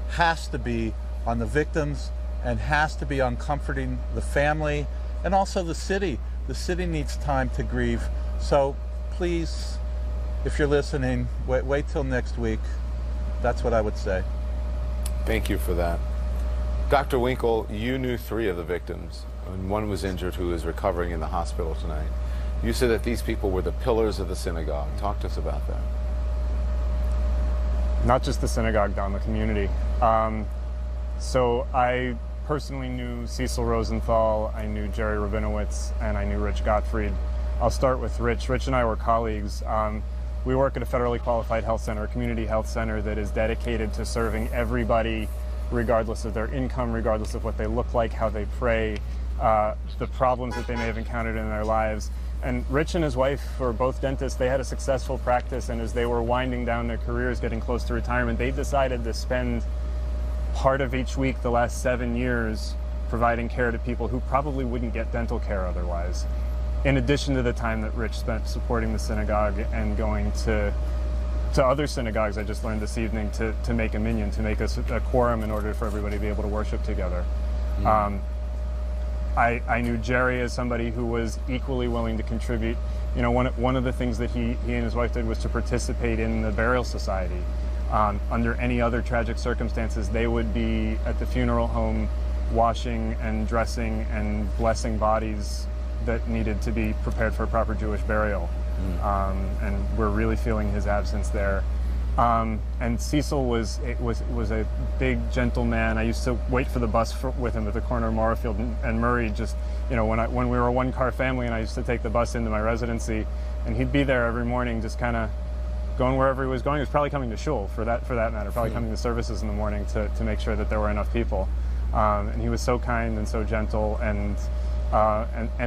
has to be on the victims and has to be on comforting the family and also the city. The city needs time to grieve. So please, if you're listening, wait till next week. That's what I would say. Thank you for that. Dr. Winkle, you knew 3 of the victims, and one was injured who is recovering in the hospital tonight. You said that these people were the pillars of the synagogue. Talk to us about that. Not just the synagogue, Don, the community. So I personally knew Cecil Rosenthal, I knew Jerry Rabinowitz, and I knew Rich Gottfried. I'll start with Rich. Rich and I were colleagues. We work at a federally qualified health center, a community health center that is dedicated to serving everybody, regardless of their income, regardless of what they look like, how they pray, the problems that they may have encountered in their lives. And Rich and his wife were both dentists. They had a successful practice, and as they were winding down their careers, getting close to retirement, they decided to spend part of each week the last 7 years providing care to people who probably wouldn't get dental care otherwise, in addition to the time that Rich spent supporting the synagogue and going to other synagogues. I just learned this evening to make a minyan, to make a quorum in order for everybody to be able to worship together. I knew Jerry as somebody who was equally willing to contribute. You know, one of the things that he and his wife did was to participate in the burial society. Under any other tragic circumstances, they would be at the funeral home washing and dressing and blessing bodies that needed to be prepared for a proper Jewish burial. And we're really feeling his absence there. And Cecil was a big, gentle man. I used to wait for the bus with him at the corner of Morrowfield and Murray. Just, you know, when we were a one-car family, and I used to take the bus into my residency, and he'd be there every morning, just kind of going wherever he was going. He was probably coming to shul, for that matter, probably coming to services in the morning to make sure that there were enough people. And he was so kind and so gentle and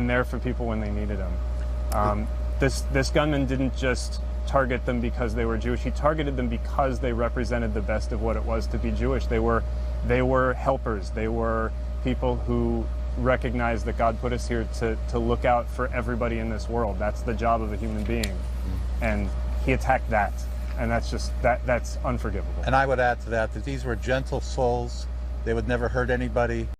there for people when they needed him. This gunman didn't just target them because they were Jewish. He targeted them because they represented the best of what it was to be Jewish. They were helpers. They were people who recognized that God put us here to look out for everybody in this world. That's the job of a human being. And he attacked that. And that's unforgivable. And I would add to that these were gentle souls. They would never hurt anybody.